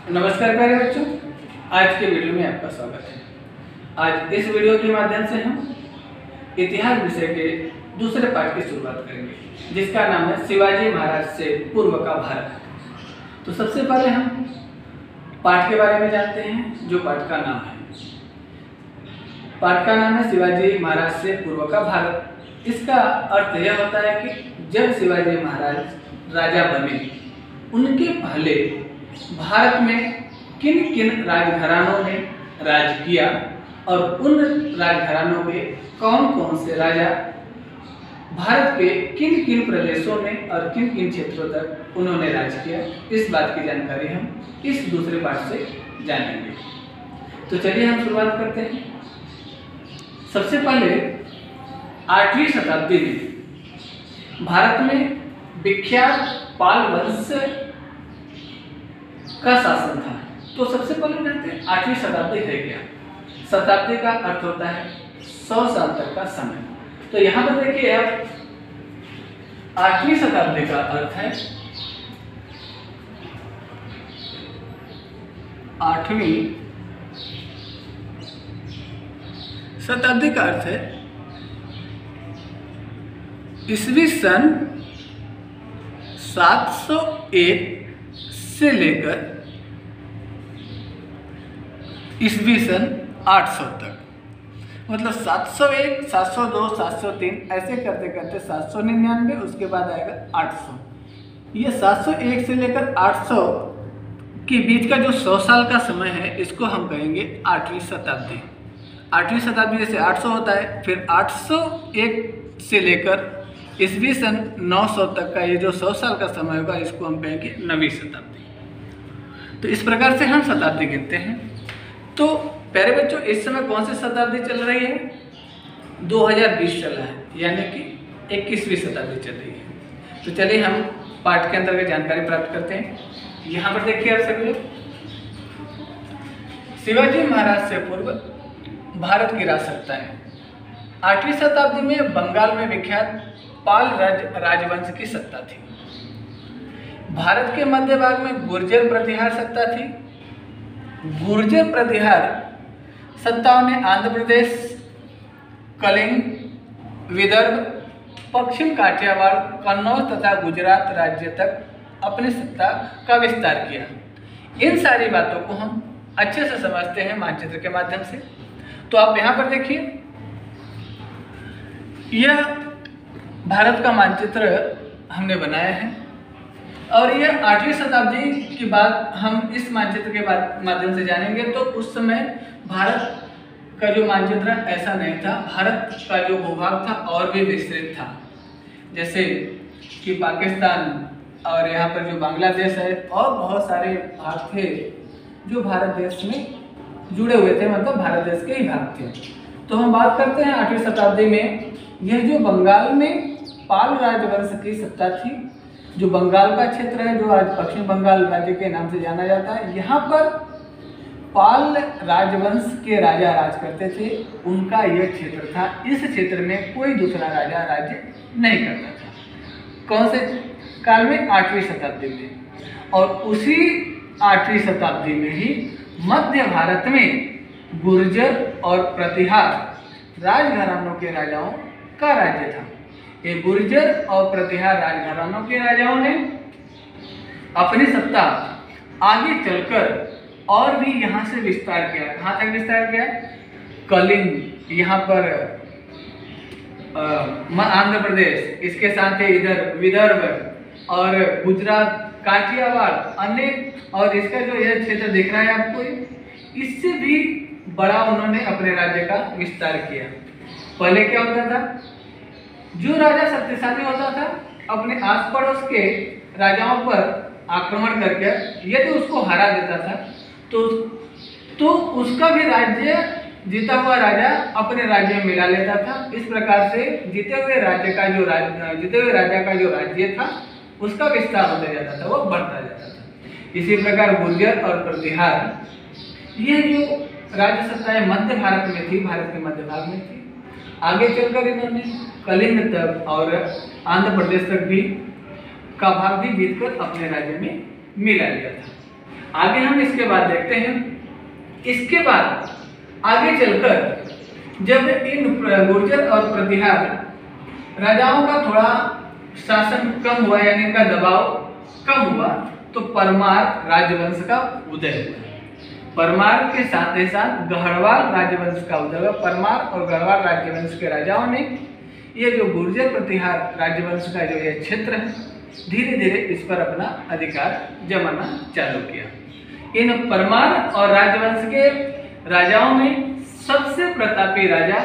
नमस्कार प्यारे बच्चों, आज के वीडियो में आपका स्वागत है। आज इस वीडियो के माध्यम से हम इतिहास विषय के दूसरे पाठ की शुरुआत करेंगे, जिसका नाम है शिवाजी महाराज से पूर्व का भारत। तो सबसे पहले हम पाठ के बारे में जानते हैं। जो पाठ का नाम है, पाठ का नाम है शिवाजी महाराज से पूर्व का भारत। इसका अर्थ यह होता है कि जब शिवाजी महाराज राजा बने, उनके पहले भारत में किन किन राजघरानों ने राज किया और उन राजघरानों के कौन कौन से राजा भारत के किन किन प्रदेशों में और किन किन क्षेत्रों तक उन्होंने राज किया, इस बात की जानकारी हम इस दूसरे पाठ से जानेंगे। तो चलिए हम शुरुआत करते हैं। सबसे पहले 8वीं शताब्दी में भारत में विख्यात पाल वंश का शासन था। तो सबसे पहले जानते हैं 8वीं शताब्दी है क्या। शताब्दी का अर्थ होता है 100 साल तक का समय। तो यहाँ पर देखिए आप, 8वीं शताब्दी का अर्थ है 8वीं शताब्दी का अर्थ है ईस्वी सन 701 से लेकर ईस्वी सन 800 तक। मतलब 701, 702, 703 ऐसे करते करते 799, उसके बाद आएगा 800। ये 701 से लेकर 800 के बीच का जो 100 साल का समय है, इसको हम कहेंगे 8वीं शताब्दी। 8वीं शताब्दी जैसे 800 होता है, फिर 801 से लेकर ईस्वी सन 900 तक का ये जो 100 साल का समय होगा, इसको हम कहेंगे 9वीं शताब्दी। तो इस प्रकार से हम शताब्दी गिनते हैं। तो प्यारे बच्चों, इस समय कौन सी शताब्दी चल रही है? 2020 चल रहा है, यानी कि 21वीं शताब्दी चल रही है। तो चलिए हम पाठ के अंतर्गत जानकारी प्राप्त करते हैं। यहाँ पर देखिए आप सभी लोग, शिवाजी महाराज से पूर्व भारत की राजसत्ताएं। 8वीं शताब्दी में बंगाल में विख्यात पाल राजवंश की सत्ता थी। भारत के मध्य भाग में गुर्जर प्रतिहार सत्ता थी। गुर्जर प्रतिहार सत्ताओं ने आंध्र प्रदेश, कलिंग, विदर्भ, पश्चिम काठियावाड़, कन्नौज तथा गुजरात राज्य तक अपनी सत्ता का विस्तार किया। इन सारी बातों को हम अच्छे से समझते हैं मानचित्र के माध्यम से। तो आप यहाँ पर देखिए, यह भारत का मानचित्र हमने बनाया है और यह 8वीं शताब्दी की बात हम इस मानचित्र के माध्यम से जानेंगे। तो उस समय भारत का जो मानचित्र ऐसा नहीं था। भारत का जो भूभाग था और भी विस्तृत था, जैसे कि पाकिस्तान और यहाँ पर जो बांग्लादेश है, और बहुत सारे भाग थे जो भारत देश में जुड़े हुए थे, मतलब भारत देश के ही भाग थे। तो हम बात करते हैं 8वीं शताब्दी में, यह जो बंगाल में पाल राजवंश की सत्ता थी, जो बंगाल का क्षेत्र है, जो आज पश्चिम बंगाल राज्य के नाम से जाना जाता है, यहाँ पर पाल राजवंश के राजा राज करते थे। उनका यह क्षेत्र था। इस क्षेत्र में कोई दूसरा राजा राज्य नहीं करता था। कौन से काल में? 8वीं शताब्दी में। और उसी 8वीं शताब्दी में ही मध्य भारत में गुर्जर और प्रतिहार राजघरानों के राजाओं का राज्य था। ये गुर्जर और प्रतिहार राजघरानों के राजाओं ने अपनी सत्ता आगे चलकर और भी यहाँ से विस्तार किया। कहाँ तक विस्तार किया? कलिंग, यहाँ पर आंध्र प्रदेश, इसके साथ ही इधर विदर्भ और गुजरात, काठियावाड़, अनेक, और इसका जो यह क्षेत्र दिख रहा है आपको, इससे भी बड़ा उन्होंने अपने राज्य का विस्तार किया। पहले क्या होता था? जो राजा शक्तिशाली होता था, अपने आस पड़ोस के राजाओं पर आक्रमण करके यदि उसको हरा देता था, तो उसका भी राज्य, जीता हुआ राजा अपने राज्य में मिला लेता था। इस प्रकार से जीते हुए राजा का जो राज्य था, उसका विस्तार होता जाता था, वो बढ़ता जाता था। इसी प्रकार गुर्जर और प्रतिहार, ये जो राज्य सत्ताएं मध्य भारत में थी, भारत के मध्य भाग में थी, आगे चलकर इन्होंने कलिंग तक और आंध्र प्रदेश तक भी का भाग भी जीतकर अपने राज्य में मिला लिया था। आगे हम इसके बाद देखते हैं। इसके बाद आगे चलकर जब इन गुर्जर और प्रतिहार राजाओं का थोड़ा शासन कम हुआ, यानी इनका दबाव कम हुआ, तो परमार राजवंश का उदय हुआ। परमार के साथ ही साथ गढ़वाल राजवंश का उदय हुआ। परमार और गढ़वाल राजवंश के राजाओं ने ये जो गुर्जर प्रतिहार राजवंश का जो ये क्षेत्र है, धीरे धीरे इस पर अपना अधिकार जमाना चालू किया। इन परमार और राजवंश के राजाओं में सबसे प्रतापी राजा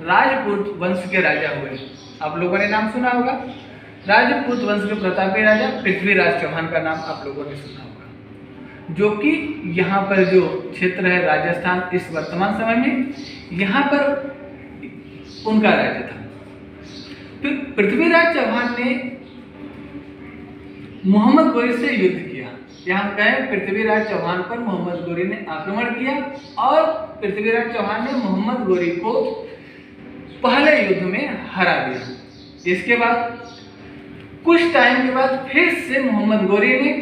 राजपूत वंश के राजा हुए। आप लोगों ने नाम सुना होगा, राजपूत वंश के प्रतापी राजा पृथ्वीराज चौहान का नाम आप लोगों ने सुना होगा, जो कि यहाँ पर जो क्षेत्र है राजस्थान इस वर्तमान समय में, यहाँ पर उनका राज्य था। फिर पृथ्वीराज चौहान ने मोहम्मद गोरी से युद्ध किया। यहाँ कहें पृथ्वीराज चौहान पर मोहम्मद गोरी ने आक्रमण किया और पृथ्वीराज चौहान ने मोहम्मद गोरी को पहले युद्ध में हरा दिया। इसके बाद कुछ टाइम के बाद फिर से मोहम्मद गोरी ने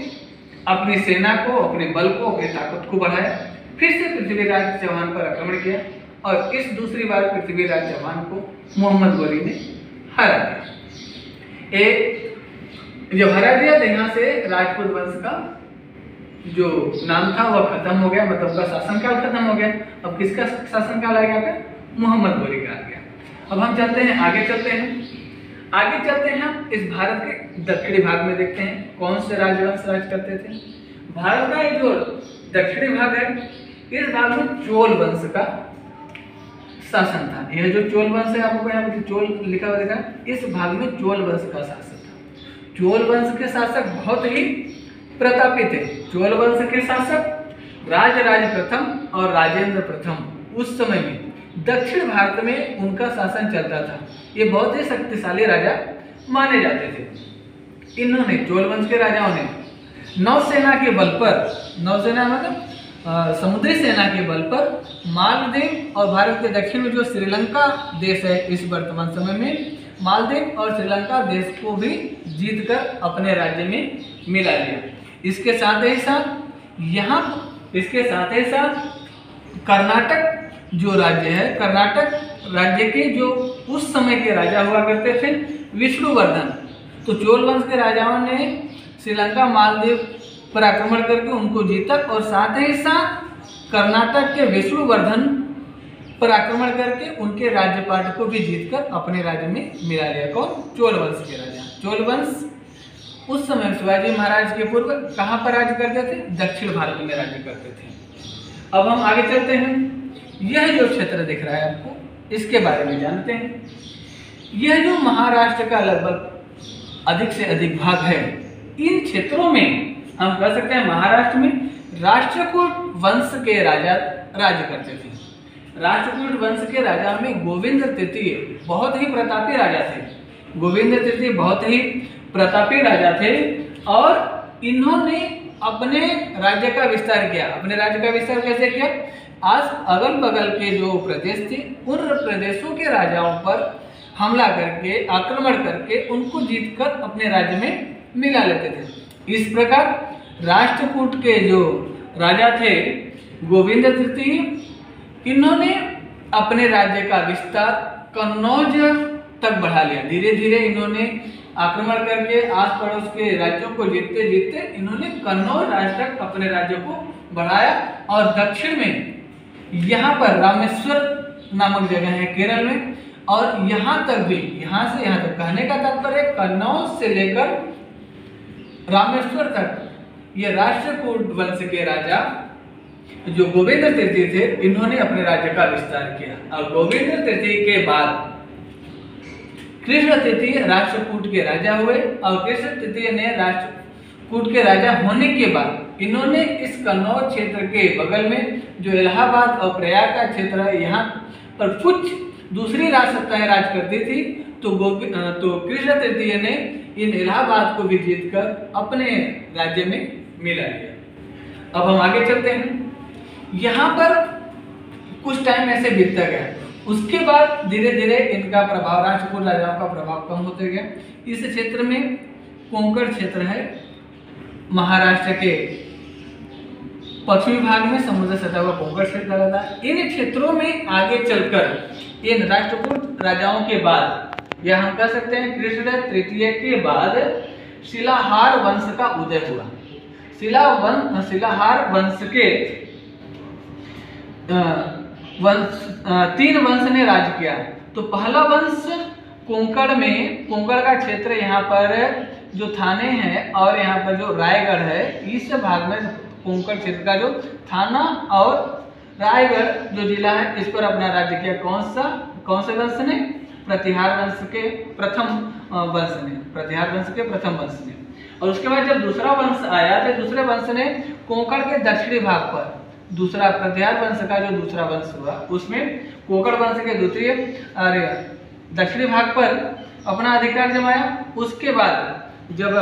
अपनी सेना को, अपने बल को, अपनी ताकत को बढ़ाया, फिर से पृथ्वीराज चौहान पर आक्रमण किया और इस दूसरी बार पृथ्वीराज चौहान को मोहम्मद गोरी ने हरा दिया। जब हरा दिया तो यहाँ से राजपूत वंश का जो नाम था वह खत्म हो गया, मतलब उसका शासनकाल खत्म हो गया। अब किसका शासनकाल आ गया? मोहम्मद गोरी का आ गया। अब हम चलते हैं, आगे चलते हैं हम इस भारत के दक्षिणी भाग में देखते हैं कौन से राजवंश राज करते थे। भारत का जो दक्षिणी भाग है, इस भाग में चोल वंश का शासन था। यह जो चोल वंश है, आपको यहाँ पर चोल लिखा हुआ दिखा, इस भाग में चोल वंश का शासन था। चोल वंश के शासक बहुत ही प्रतापी थे। चोल वंश के शासक राजराज प्रथम और राजेंद्र प्रथम उस समय में दक्षिण भारत में उनका शासन चलता था। ये बहुत ही शक्तिशाली राजा माने जाते थे। इन्होंने, चोल वंश के राजाओं ने नौसेना के बल पर, नौसेना मतलब समुद्री सेना के बल पर मालदीव और भारत के दक्षिण में जो श्रीलंका देश है इस वर्तमान समय में, मालदीव और श्रीलंका देश को भी जीतकर अपने राज्य में मिला लिया। इसके साथ ही साथ कर्नाटक जो राज्य है, कर्नाटक राज्य के जो उस समय के राजा हुआ करते थे विष्णुवर्धन, तो चोल वंश के राजाओं ने श्रीलंका, मालदीव पर आक्रमण करके उनको जीता और साथ ही साथ कर्नाटक के विष्णुवर्धन पर आक्रमण करके उनके राज्यपाट को भी जीतकर अपने राज्य में मिला लिया। कौन? चोल वंश के राजा। चोल वंश उस समय शिवाजी महाराज के पूर्व कहाँ पर राज्य करते थे? दक्षिण भारत में राज्य करते थे। अब हम आगे चलते हैं। यह जो क्षेत्र दिख रहा है आपको, इसके बारे में जानते हैं। यह जो महाराष्ट्र का लगभग अधिक से अधिक भाग है, इन क्षेत्रों में हम कह सकते हैं महाराष्ट्र में राष्ट्रकूट वंश के राजा राज्य करते थे। राष्ट्रकूट वंश के राजा में गोविंद तृतीय बहुत ही प्रतापी राजा थे। गोविंद तृतीय बहुत ही प्रतापी राजा थे और इन्होंने अपने राज्य का विस्तार किया। अपने राज्य का विस्तार कैसे किया? आज अगल बगल के जो प्रदेश थे उन प्रदेशों के राजाओं पर हमला करके, आक्रमण करके उनको जीतकर अपने राज्य में मिला लेते थे। इस प्रकार राष्ट्रकूट के जो राजा थे गोविंद तृतीय, इन्होंने अपने राज्य का विस्तार कन्नौज तक बढ़ा लिया। धीरे धीरे इन्होंने आक्रमण करके आस पड़ोस के राज्यों को जीतते जीतते इन्होंने कन्नौज राज्य तक अपने राज्य को बढ़ाया और दक्षिण में यहाँ पर रामेश्वर नामक जगह है केरल में, और यहाँ तक भी, यहाँ से यहाँ तक कहने का तात्पर्य कन्नौज से लेकर रामेश्वर तक ये राष्ट्रकूट वंश के राजा जो गोविंद तृतीय थे, इन्होंने अपने राज्य का विस्तार किया। और गोविंद तृतीय के बाद कृष्ण तृतीय राष्ट्रकूट के राजा हुए और कृष्ण तृतीय ने राष्ट्रकूट के राजा होने के बाद इन्होंने इस कन्नौज क्षेत्र के बगल में जो इलाहाबाद और प्रयाग का क्षेत्र है, यहाँ पर कुछ दूसरी राजसत्ताएं राज करती थी, तो कृष्ण तृतीय ने इन इलाहाबाद को भी जीतकर अपने राज्य में मिला लिया। अब हम आगे चलते हैं। यहाँ पर कुछ टाइम ऐसे बीतता गया, उसके बाद धीरे धीरे इनका प्रभाव, राष्ट्रकूट राजाओं का प्रभाव कम होते गया। इस क्षेत्र में कोंकण क्षेत्र है, महाराष्ट्र के पश्चिमी भाग में समुद्र सतह का कोंकण क्षेत्र लगा था। इन क्षेत्रों में आगे चलकर इन राष्ट्रकूट राजाओं के बाद, या हम कह सकते हैं कृष्ण तृतीय के बाद, शिलाहार वंश का उदय हुआ। शिलाहार वंश के तीन वंश ने राज किया। तो पहला वंश कोंकण का क्षेत्र, यहाँ पर जो थाने हैं और यहाँ पर जो रायगढ़ है, इस भाग में कोंकण क्षेत्र का जो थाना और रायगढ़ जो जिला है, इस पर अपना राज्य किया। कौन से वंश ने? प्रतिहार वंश के प्रथम वंश ने। और उसके बाद जब दूसरा वंश आया तो दूसरे वंश ने कोंकण के दक्षिणी भाग पर, दूसरा प्रतिहार वंश का जो दूसरा वंश हुआ, उसमें कोंकण वंश के दक्षिणी भाग पर अपना अधिकार जमाया। उसके बाद जब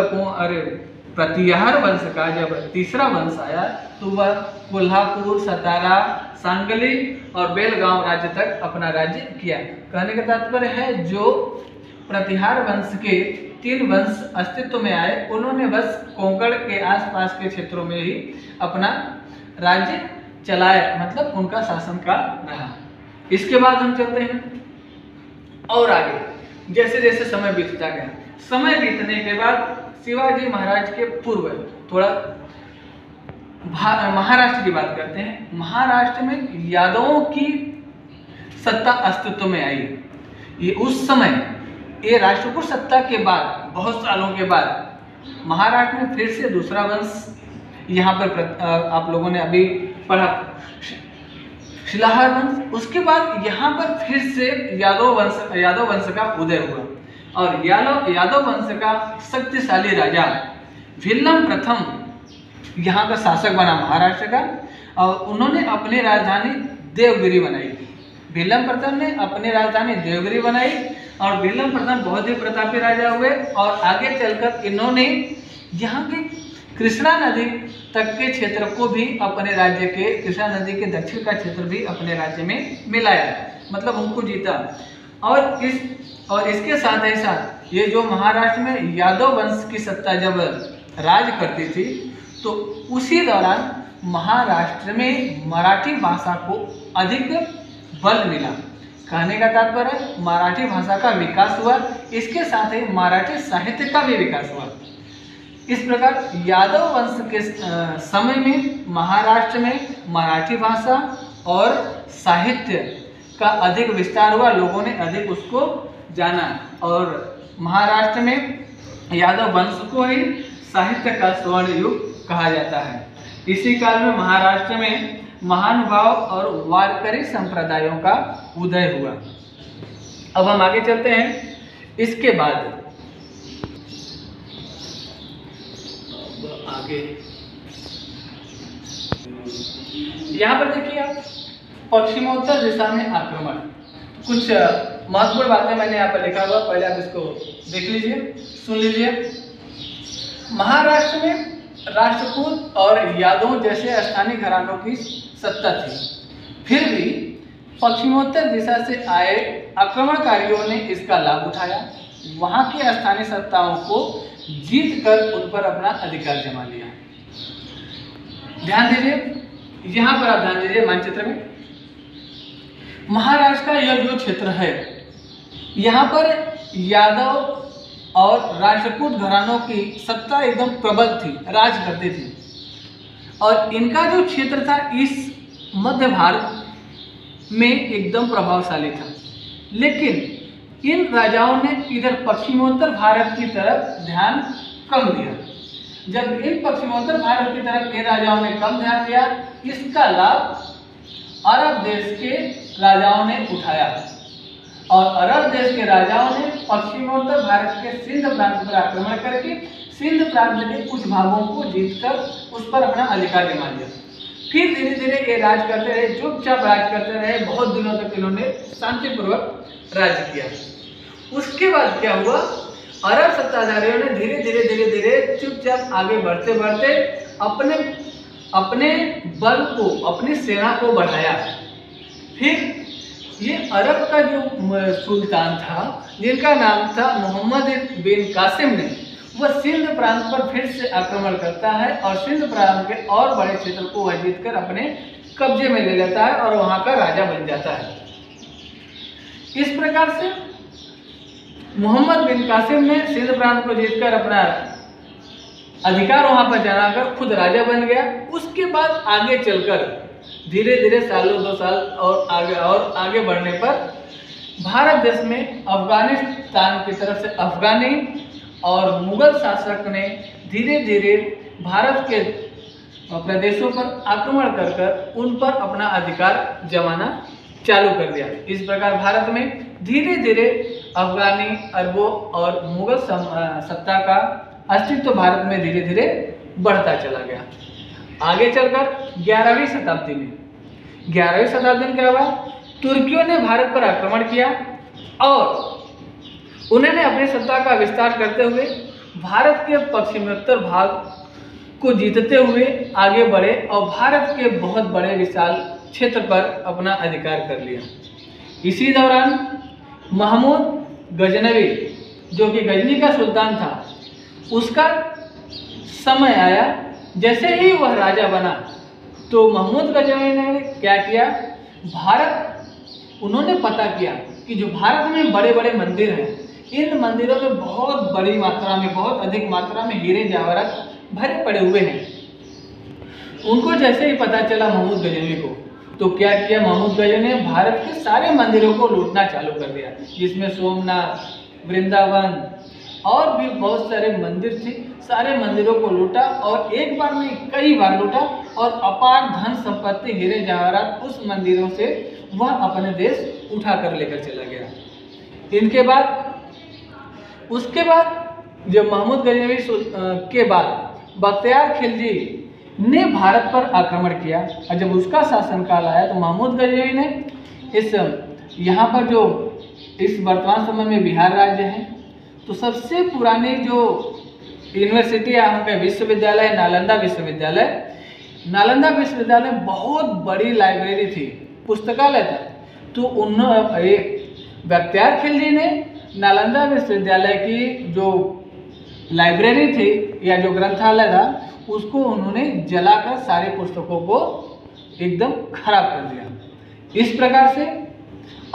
प्रतिहार वंश का जब तीसरा वंश आया तो वह कोल्हापुर, सतारा, सांगली और बेलगांव राज्य तक अपना राज्य किया। कहने का तात्पर्य है, जो प्रतिहार वंश के तीन वंश अस्तित्व में आए, उन्होंने बस कोंकण के आसपास के क्षेत्रों में ही अपना राज्य चलाया, मतलब उनका शासन काल रहा। इसके बाद हम चलते हैं और आगे, जैसे जैसे समय बीतता गया, समय बीतने के बाद शिवाजी महाराज के पूर्व थोड़ा महाराष्ट्र की बात करते हैं। महाराष्ट्र में यादवों की सत्ता अस्तित्व में आई। ये उस समय, ये राष्ट्रकूट सत्ता के बाद, बहुत सालों के बाद महाराष्ट्र में फिर से दूसरा वंश, यहाँ पर आप लोगों ने अभी पढ़ा शिलाहार वंश। उसके बाद यहाँ पर फिर से यादव वंश का उदय हुआ और यादव वंश का शक्तिशाली राजा विल्लम प्रथम यहाँ का शासक बना महाराष्ट्र का, और उन्होंने अपनी राजधानी देवगिरी बनाई। विल्लम प्रथम ने अपनी राजधानी देवगिरी बनाई और विल्लम प्रथम बहुत ही प्रतापी राजा हुए और आगे चलकर इन्होंने यहाँ के कृष्णा नदी तक के क्षेत्र को भी अपने राज्य के, कृष्णा नदी के दक्षिण का क्षेत्र भी अपने राज्य में मिलाया, मतलब उनको जीता। और इसके साथ ही साथ ये जो महाराष्ट्र में यादव वंश की सत्ता जब राज करती थी, तो उसी दौरान महाराष्ट्र में मराठी भाषा को अधिक बल मिला। कहने का तात्पर्य, मराठी भाषा का विकास हुआ, इसके साथ ही मराठी साहित्य का भी विकास हुआ। इस प्रकार यादव वंश के समय में महाराष्ट्र में मराठी भाषा और साहित्य का अधिक विस्तार हुआ, लोगों ने अधिक उसको जाना और महाराष्ट्र में यादव वंश को ही साहित्य का स्वर्ण युग कहा जाता है। इसी काल में महाराष्ट्र में महानुभाव और वारकरी संप्रदायों का उदय हुआ। अब हम आगे चलते हैं। इसके बाद आगे यहाँ पर देखिए आप, पश्चिमोत्तर दिशा में आक्रमण। कुछ महत्वपूर्ण बातें मैंने यहाँ पर लिखा हुआ, पहले आप इसको देख लीजिए, सुन लीजिए। महाराष्ट्र में राष्ट्रकूट और यादवों जैसे स्थानीय घरानों की सत्ता थी, फिर भी पश्चिमोत्तर दिशा से आए आक्रमणकारियों ने इसका लाभ उठाया, वहां की स्थानीय सत्ताओं को जीत कर उन पर अपना अधिकार जमा लिया। ध्यान दीजिए, यहाँ पर आप ध्यान दीजिए, मानचित्र में महाराष्ट्र का यह जो क्षेत्र है, यहाँ पर यादव और राष्ट्रकूट घरानों की सत्ता एकदम प्रबल थी, राज करती थी, और इनका जो क्षेत्र था इस मध्य भारत में एकदम प्रभावशाली था। लेकिन इन राजाओं ने इधर पश्चिमोत्तर भारत की तरफ ध्यान कम दिया। जब इन पश्चिमोत्तर भारत की तरफ इन राजाओं ने कम ध्यान दिया, इसका लाभ अरब देश के राजाओं ने उठाया और अरब देश के राजाओं ने पश्चिमोत्तर भारत के सिंध प्रांत पर आक्रमण करके सिंध प्रांत के कुछ भागों को जीतकर उस पर अपना अधिकार जमा लिया। फिर धीरे धीरे ये राज करते रहे, चुपचाप राज करते रहे, बहुत दिनों तक इन्होंने शांतिपूर्वक राज्य किया। उसके बाद क्या हुआ, अरब सत्ताधारियों ने धीरे धीरे चुपचाप आगे बढ़ते बढ़ते अपने बल को, अपनी सेना को बढ़ाया। फिर ये अरब का जो सुल्तान था, जिनका नाम था मोहम्मद बिन कासिम ने, वह सिंध प्रांत पर फिर से आक्रमण करता है और सिंध प्रांत के और बड़े क्षेत्र को वह जीतकर अपने कब्जे में ले लेता है और वहां का राजा बन जाता है। इस प्रकार से मोहम्मद बिन कासिम ने सिंध प्रांत को जीतकर अपना अधिकार वहां पर जमाकर खुद राजा बन गया। उसके बाद आगे चलकर धीरे धीरे सालों 2 साल और आगे बढ़ने पर भारत देश में अफगानिस्तान की तरफ से अफगानी और मुगल शासक ने धीरे धीरे भारत के प्रदेशों पर आक्रमण कर उन पर अपना अधिकार जमाना चालू कर दिया। इस प्रकार भारत में धीरे धीरे अफगानी, अरबों और मुगल सत्ता का अस्तित्व भारत में धीरे धीरे बढ़ता चला गया। आगे चलकर 11वीं शताब्दी में क्या हुआ? तुर्कियों ने भारत पर आक्रमण किया और उन्होंने अपनी सत्ता का विस्तार करते हुए भारत के पश्चिमोत्तर भाग को जीतते हुए आगे बढ़े और भारत के बहुत बड़े विशाल क्षेत्र पर अपना अधिकार कर लिया। इसी दौरान महमूद गजनवी, जो कि गजनी का सुल्तान था, उसका समय आया। जैसे ही वह राजा बना तो महमूद गजनवी ने क्या किया? उन्होंने पता किया कि जो भारत में बड़े बड़े मंदिर हैं, इन मंदिरों में बहुत बड़ी मात्रा में, बहुत अधिक मात्रा में हीरे जवाहरात भरे पड़े हुए हैं। उनको जैसे ही पता चला महमूद गजनवी को, तो क्या किया महमूद गजनवी ने? भारत के सारे मंदिरों को लूटना चालू कर दिया, जिसमें सोमनाथ, वृंदावन और भी बहुत सारे मंदिर थे। सारे मंदिरों को लूटा और एक बार नहीं कई बार लूटा और अपार धन संपत्ति, हीरे जवाहरात उस मंदिरों से वह अपने देश उठा कर लेकर चला गया। उसके बाद जब महमूद गजनवी के बाद बख्तियार खिलजी ने भारत पर आक्रमण किया और जब उसका शासनकाल आया तो महमूद गजनवी ने यहाँ पर जो इस वर्तमान समय में बिहार राज्य है, तो सबसे पुरानी जो यूनिवर्सिटी है, विश्वविद्यालय नालंदा विश्वविद्यालय बहुत बड़ी लाइब्रेरी थी, पुस्तकालय था। तो उन्होंने बख्तियार खिलजी ने नालंदा विश्वविद्यालय की जो लाइब्रेरी थी या जो ग्रंथालय था, उसको उन्होंने जलाकर सारे पुस्तकों को एकदम खराब कर दिया। इस प्रकार से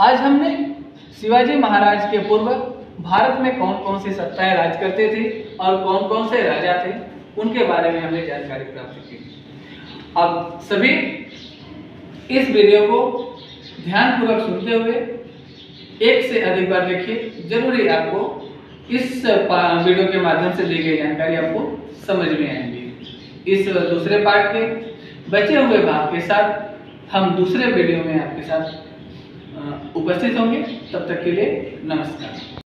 आज हमने शिवाजी महाराज के पूर्व भारत में कौन कौन सी सत्ताएं राज करते थे और कौन कौन से राजा थे, उनके बारे में हमने जानकारी प्राप्त की। अब सभी इस वीडियो को ध्यानपूर्वक सुनते हुए एक से अधिक बार देखिए, जरूरी आपको इस वीडियो के माध्यम से दी गई जानकारी आपको समझ में आएगी। इस दूसरे पार्ट के बचे हुए भाग के साथ हम दूसरे वीडियो में आपके साथ उपस्थित होंगे। तब तक के लिए नमस्कार।